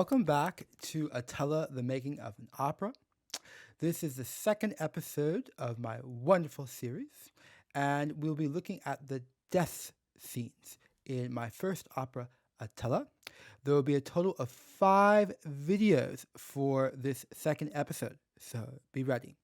Welcome back to Atala, the Making of an Opera. This is the second episode of my wonderful series, and we'll be looking at the death scenes in my first opera, Atala. There will be a total of 5 videos for this second episode, so be ready.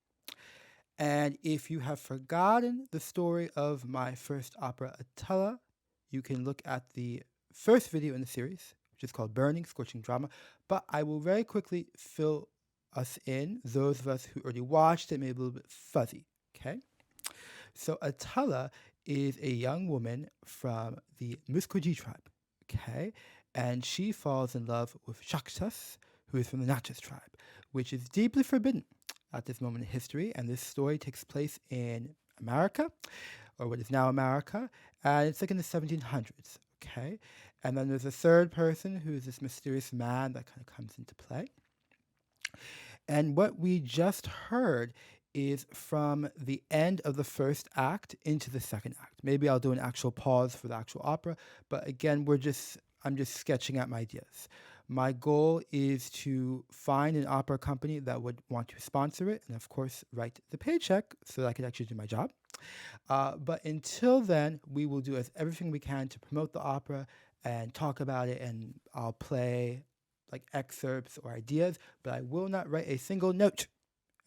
And if you have forgotten the story of my first opera, Atala, you can look at the first video in the series, which is called Burning, Scorching Drama. But I will very quickly fill us in, those of us who already watched it, maybe a little bit fuzzy, okay? So Atala is a young woman from the Muscogee tribe, okay? And she falls in love with Chactas, who is from the Natchez tribe, which is deeply forbidden at this moment in history. And this story takes place in America, or what is now America, and it's like in the 1700s, okay? And then there's a third person who's this mysterious man that kind of comes into play. And what we just heard is from the end of the first act into the second act. Maybe I'll do an actual pause for the actual opera, but again, I'm just sketching out my ideas. My goal is to find an opera company that would want to sponsor it and, of course, write the paycheck so that I could actually do my job. But until then, we will do everything we can to promote the opera and talk about it, and I'll play like excerpts or ideas, but I will not write a single note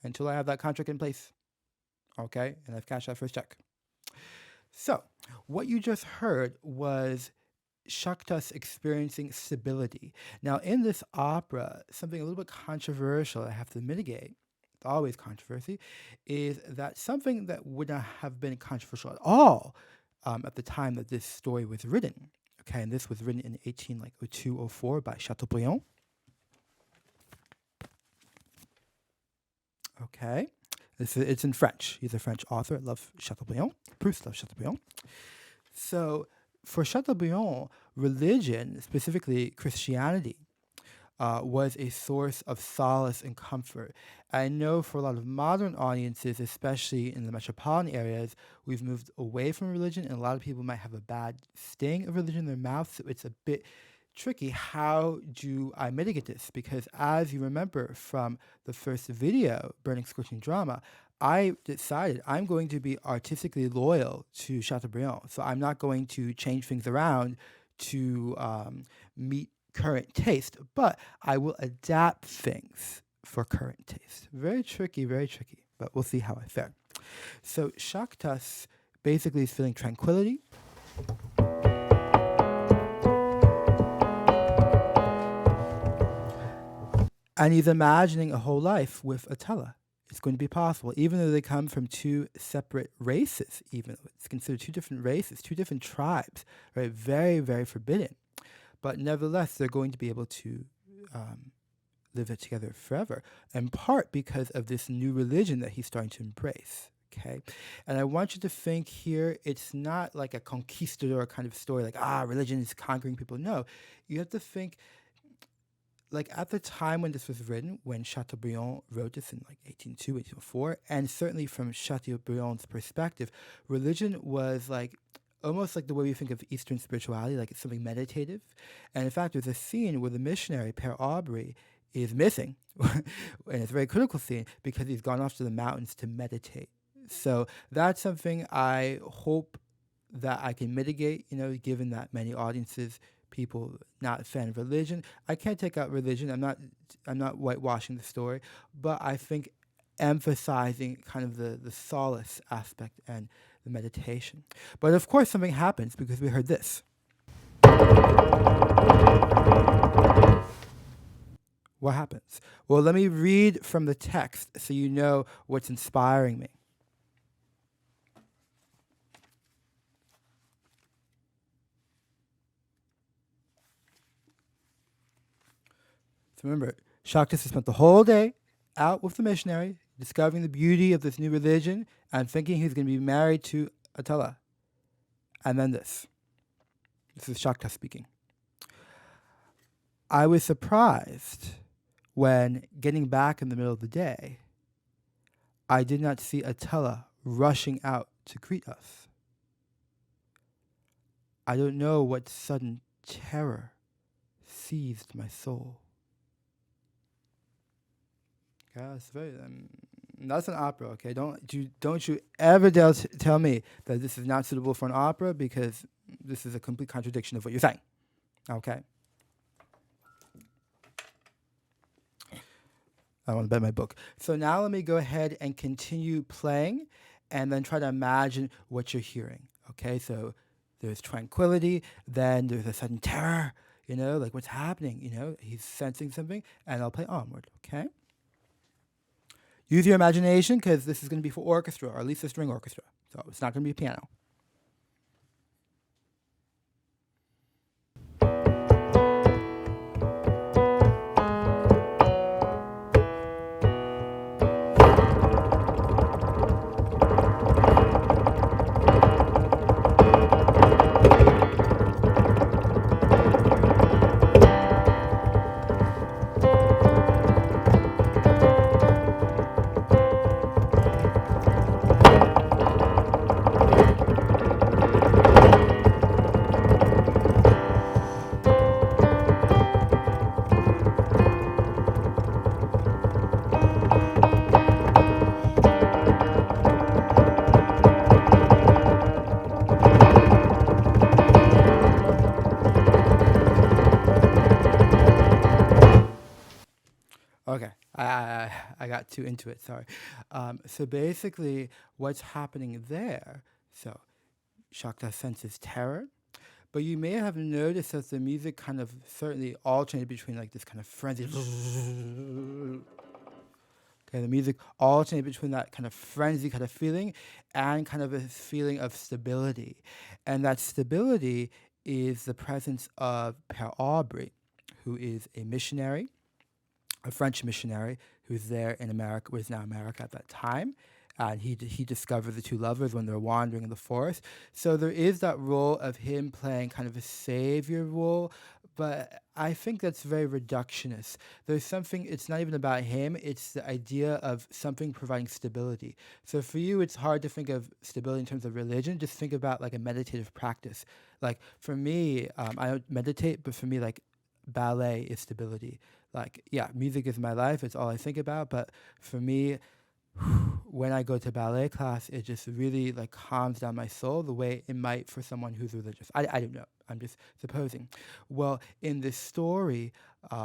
until I have that contract in place. Okay? And I've cashed that first check. So, what you just heard was Chactas experiencing stability. Now, in this opera, something a little bit controversial I have to mitigate, it's always controversy, is that something that would not have been controversial at all at the time that this story was written. Okay, and this was written in 1802-04 by Chateaubriand. Okay, it's in French. He's a French author. I love Chateaubriand. Proust loves Chateaubriand. So for Chateaubriand, religion, specifically Christianity, was a source of solace and comfort. I know for a lot of modern audiences, especially in the metropolitan areas, we've moved away from religion, and a lot of people might have a bad sting of religion in their mouth, so it's a bit tricky. How do I mitigate this? Because as you remember from the first video, Burning, Scorching Drama, I decided I'm going to be artistically loyal to Chateaubriand, so I'm not going to change things around to meet current taste, but I will adapt things for current taste. Very tricky, but we'll see how I fare. So Chactas basically is feeling tranquility. And he's imagining a whole life with Atala. It's going to be possible, even though they come from 2 separate races, even though it's considered 2 different races, 2 different tribes, right? Very, very forbidden. But nevertheless, they're going to be able to live it together forever, in part because of this new religion that he's starting to embrace. Okay, and I want you to think here, it's not like a conquistador kind of story, like, religion is conquering people. No, you have to think, like at the time when this was written, when Chateaubriand wrote this in like 1802, 1804, and certainly from Chateaubriand's perspective, religion was like almost like the way we think of Eastern spirituality, like it's something meditative. And in fact, there's a scene where the missionary, Père Aubry, is missing. And it's a very critical scene because he's gone off to the mountains to meditate. So that's something I hope that I can mitigate, given that many audiences, people not a fan of religion. I can't take out religion. I'm not whitewashing the story, but I think emphasizing kind of the solace aspect and the meditation. But of course something happens because we heard this. What happens? Well, let me read from the text so you know what's inspiring me. So remember, Chactas has spent the whole day out with the missionary, discovering the beauty of this new religion and thinking he's going to be married to Atala. And then this. This is Chactas speaking. I was surprised when, getting back in the middle of the day, I did not see Atala rushing out to greet us. I don't know what sudden terror seized my soul. Yeah, it's very. That's an opera. Okay, don't you ever tell me that this is not suitable for an opera, because this is a complete contradiction of what you're saying. Okay. I want to bet my book. So now let me go ahead and continue playing, and then try to imagine what you're hearing. Okay, so there's tranquility, then there's a sudden terror, like what's happening, he's sensing something, and I'll play onward, okay? Use your imagination, because this is going to be for orchestra, or at least a string orchestra. So it's not going to be a piano. Okay, I got too into it. Sorry. So basically, what's happening there? So Chactas senses terror, but you may have noticed that the music kind of certainly alternated between like this kind of frenzy. Okay, the music alternated between that kind of frenzy kind of feeling and kind of a feeling of stability, and that stability is the presence of Père Aubry, who is a missionary, a French missionary who's there in America, was now America at that time. And he discovers the two lovers when they're wandering in the forest. So there is that role of him playing kind of a savior role, but I think that's very reductionist. There's something, it's not even about him, it's the idea of something providing stability. So for you, it's hard to think of stability in terms of religion. Just think about like a meditative practice. Like for me, I don't meditate, but for me, like ballet is stability. Like, yeah, music is my life. It's all I think about. But for me, when I go to ballet class, it just really like calms down my soul the way it might for someone who's religious. I don't know. I'm just supposing. Well, in this story,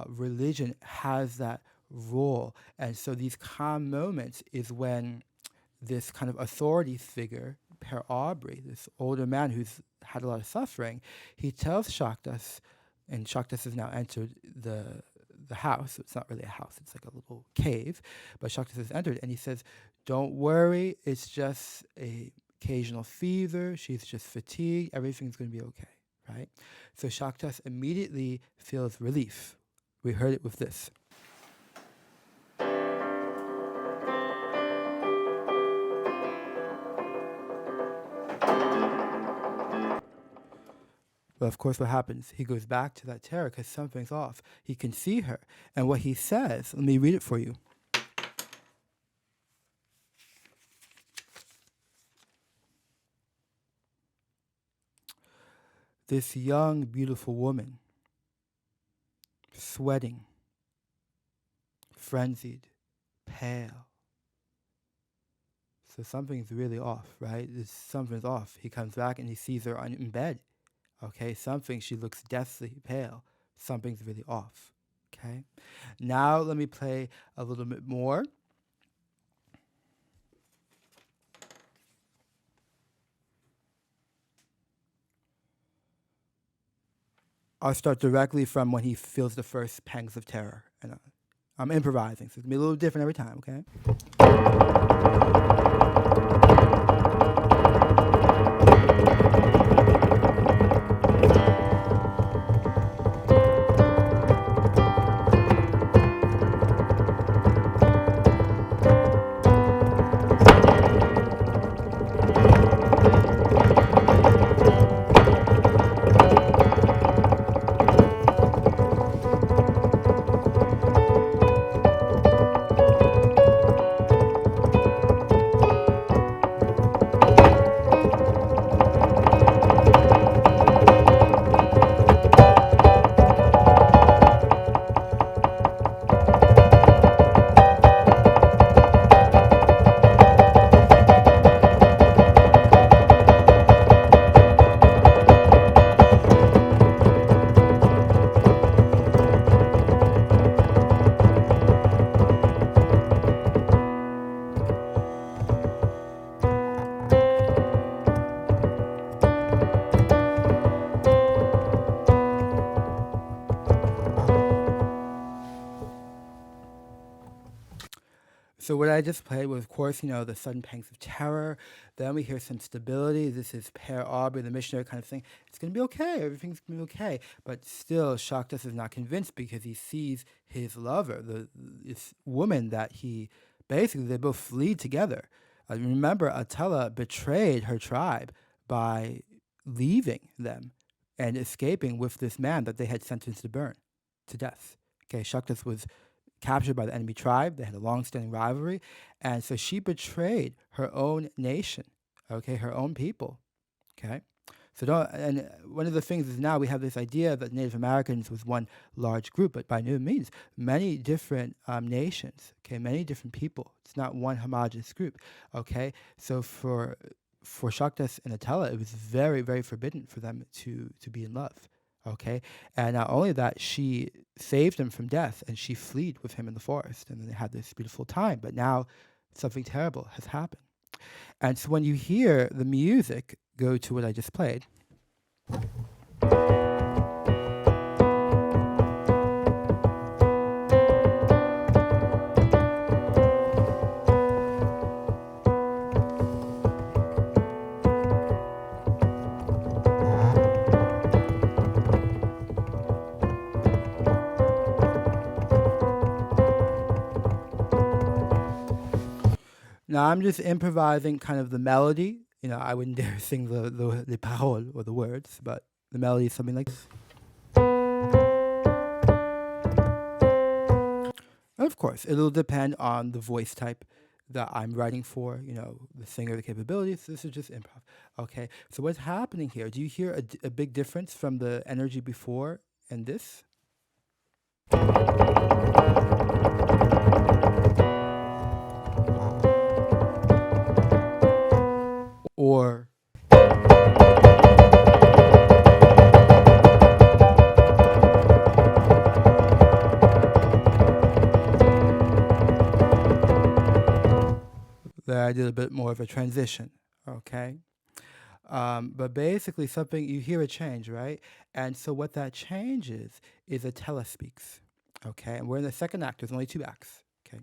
religion has that role. And so these calm moments is when this kind of authority figure, Père Aubry, this older man who's had a lot of suffering, he tells Chactas, and Chactas has now entered the house. It's not really a house, it's like a little cave, but Chactas has entered, and he says, don't worry, it's just a occasional fever, she's just fatigued, everything's going to be okay, right? So Chactas immediately feels relief. We heard it with this. But of course, what happens? He goes back to that terror because something's off. He can see her. And what he says, let me read it for you. This young, beautiful woman, sweating, frenzied, pale. So something's really off, right? Something's off. He comes back and he sees her in bed. Okay, she looks deathly pale. Something's really off. Okay, now let me play a little bit more. I'll start directly from when he feels the first pangs of terror. And I'm improvising, so it's going to be a little different every time, okay? So what I just played was, of course, the sudden pangs of terror. Then we hear some stability. This is Père Aubrey, the missionary, kind of saying, it's going to be okay. Everything's going to be okay. But still, Chactas is not convinced because he sees his lover, this woman that they both flee together. Remember, Atala betrayed her tribe by leaving them and escaping with this man that they had sentenced to burn to death. Okay, Chactas was captured by the enemy tribe. They had a long-standing rivalry, and so she betrayed her own nation, okay, her own people, okay. So don't. And one of the things is now we have this idea that Native Americans was one large group, but by no means, many different nations, okay, many different people. It's not one homogenous group, okay. So for Chactas and Atala, it was very, very forbidden for them to be in love. Okay, and not only that, she saved him from death, and she fled with him in the forest, and then they had this beautiful time. But now, something terrible has happened, and so when you hear the music go to what I just played, now I'm just improvising kind of the melody. I wouldn't dare sing the paroles or the words, but the melody is something like this. And of course, it'll depend on the voice type that I'm writing for, the singer, the capabilities. This is just improv. Okay, so what's happening here? Do you hear a big difference from the energy before and this? Or there I did a bit more of a transition, okay? But basically, something you hear a change, right? And so what that changes is Atala speaks, okay? And we're in the second act. There's only two acts, okay?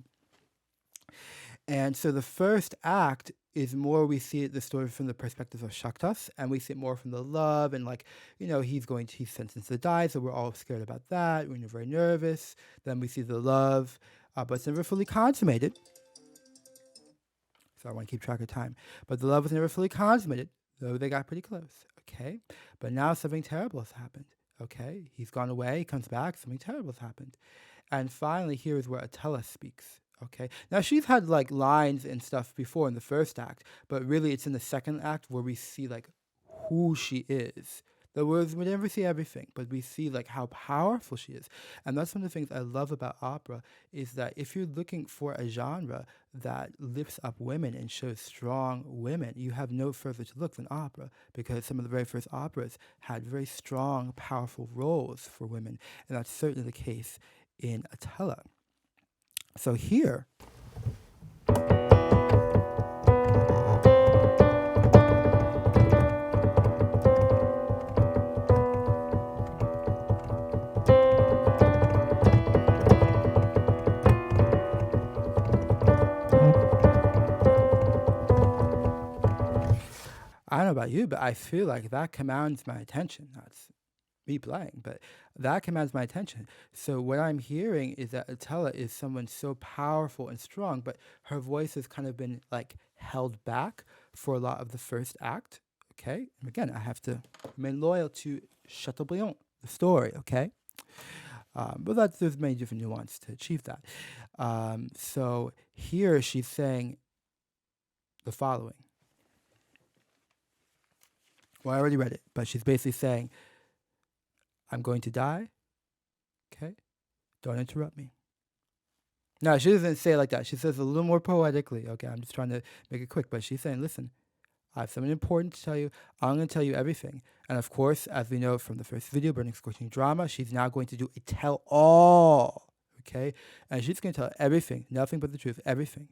And so the first act is more we see the story from the perspective of Chactas, and we see it more from the love and he's sentenced to die, so we're all scared about that. We're very nervous. Then we see the love, but it's never fully consummated. So I want to keep track of time. But the love was never fully consummated, though they got pretty close, okay? But now something terrible has happened, okay? He's gone away, he comes back, something terrible has happened. And finally, here is where Atala speaks, okay? Now, she's had, lines and stuff before in the first act, but really it's in the second act where we see, who she is. The words, we never see everything, but we see how powerful she is. And that's one of the things I love about opera is that if you're looking for a genre that lifts up women and shows strong women, you have no further to look than opera, because some of the very first operas had very strong, powerful roles for women. And that's certainly the case in Atala. So here, I don't know about you, but I feel like that commands my attention. That's me playing, but that commands my attention. So what I'm hearing is that Atala is someone so powerful and strong, but her voice has kind of been held back for a lot of the first act. Okay, and again, I have to remain loyal to Chateaubriand, the story. Okay, but there's many different nuances to achieve that. So here she's saying the following. Well, I already read it, but she's basically saying, I'm going to die, okay? Don't interrupt me. No, she doesn't say it like that. She says a little more poetically, okay? I'm just trying to make it quick, but she's saying, listen, I have something important to tell you. I'm going to tell you everything. And of course, as we know from the first video, Burning Scorching Drama, she's now going to do a tell-all, okay? And she's going to tell everything, nothing but the truth, everything.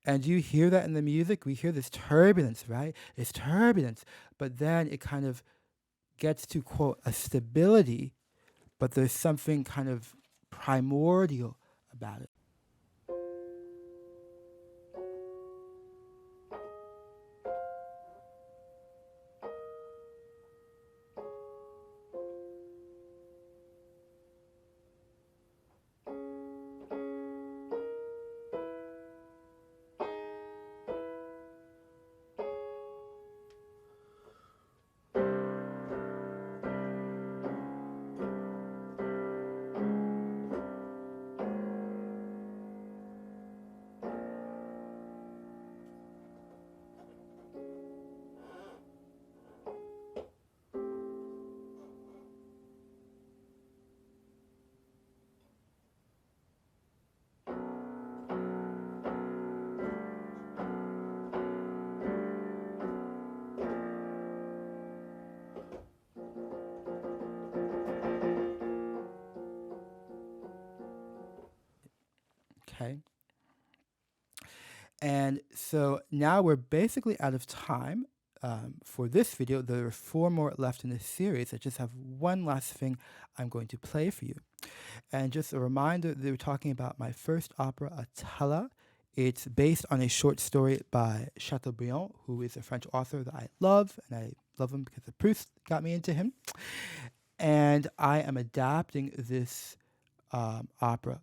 And you hear that in the music? We hear this turbulence, right? It's turbulence. But then it kind of gets to, quote, a stability, but there's something kind of primordial about it. Okay. And so now we're basically out of time for this video. There are 4 more left in this series. I just have one last thing I'm going to play for you. And just a reminder, they were talking about my first opera, Atala. It's based on a short story by Chateaubriand, who is a French author that I love, and I love him because of Proust got me into him. And I am adapting this opera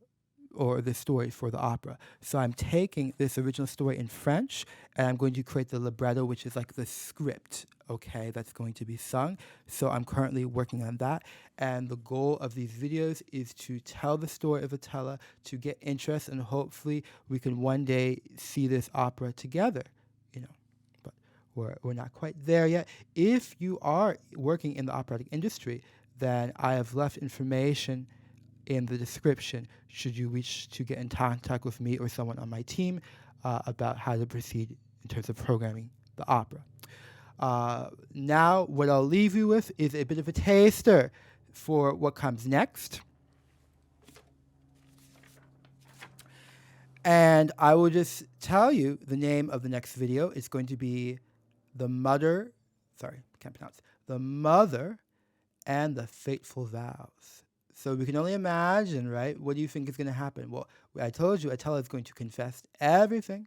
or the story for the opera. So I'm taking this original story in French and I'm going to create the libretto, which is like the script, okay, that's going to be sung. So I'm currently working on that. And the goal of these videos is to tell the story of Atala, to get interest, and hopefully we can one day see this opera together, you know. But we're not quite there yet. If you are working in the operatic industry, then I have left information in the description should you wish to get in contact with me or someone on my team about how to proceed in terms of programming the opera. Now, what I'll leave you with is a bit of a taster for what comes next. And I will just tell you the name of the next video. It's going to be The Mother and the Fateful Vows. So we can only imagine, right? What do you think is going to happen? Well, I told you Atala is going to confess everything.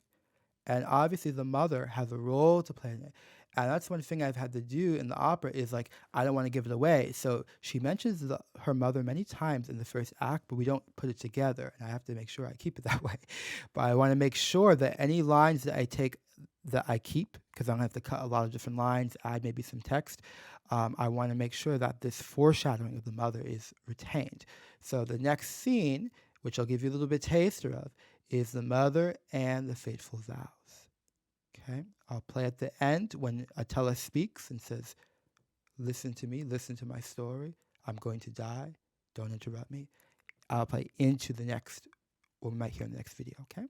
And obviously the mother has a role to play in it. And that's one thing I've had to do in the opera is like, I don't want to give it away. So she mentions her mother many times in the first act, but we don't put it together. And I have to make sure I keep it that way. But I want to make sure that any lines that I take that I keep, because I'm going to have to cut a lot of different lines, add maybe some text. I want to make sure that this foreshadowing of the mother is retained. So the next scene, which I'll give you a little bit taster of, is the mother and the fateful vows. Okay, I'll play at the end when Atala speaks and says, listen to me, listen to my story. I'm going to die. Don't interrupt me. I'll play into the next, or we might hear in the next video, okay?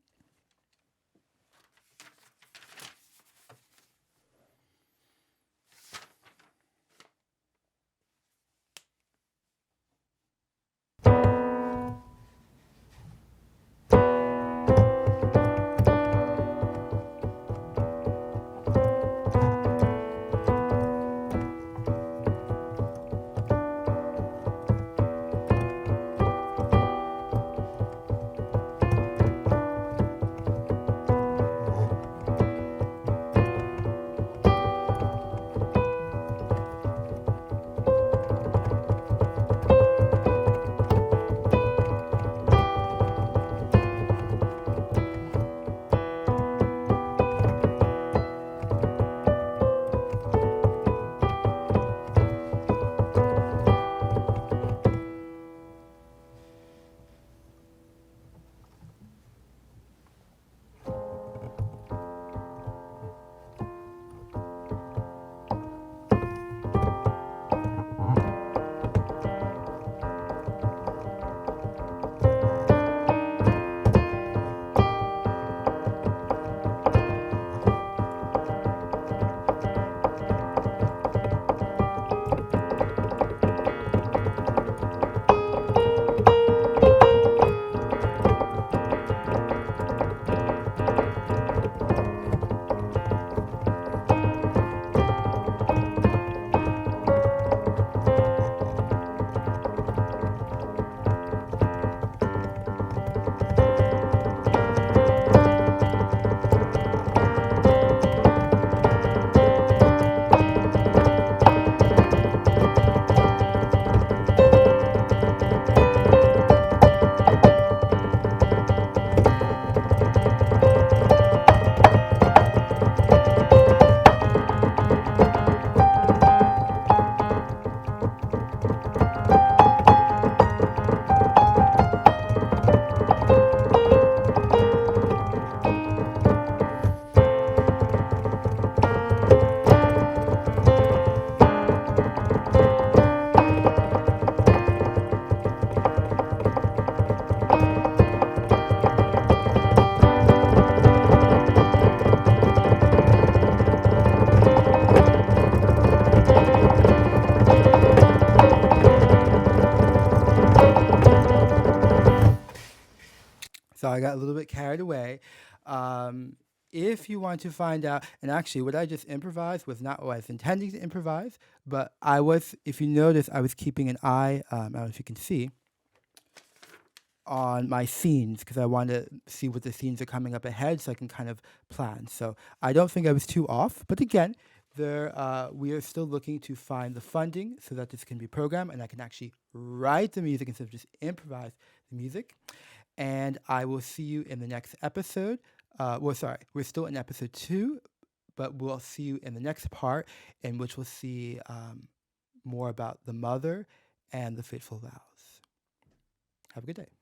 Sorry, I got a little bit carried away. If you want to find out, and actually, what I just improvised was not what I was intending to improvise, but if you notice, I was keeping an eye, I don't know if you can see, on my scenes because I want to see what the scenes are coming up ahead so I can kind of plan. So I don't think I was too off, but again, we are still looking to find the funding so that this can be programmed and I can actually write the music instead of just improvise the music. And I will see you in the next episode. Sorry, we're still in episode 2, but we'll see you in the next part in which we'll see more about the mother and the fateful vows. Have a good day.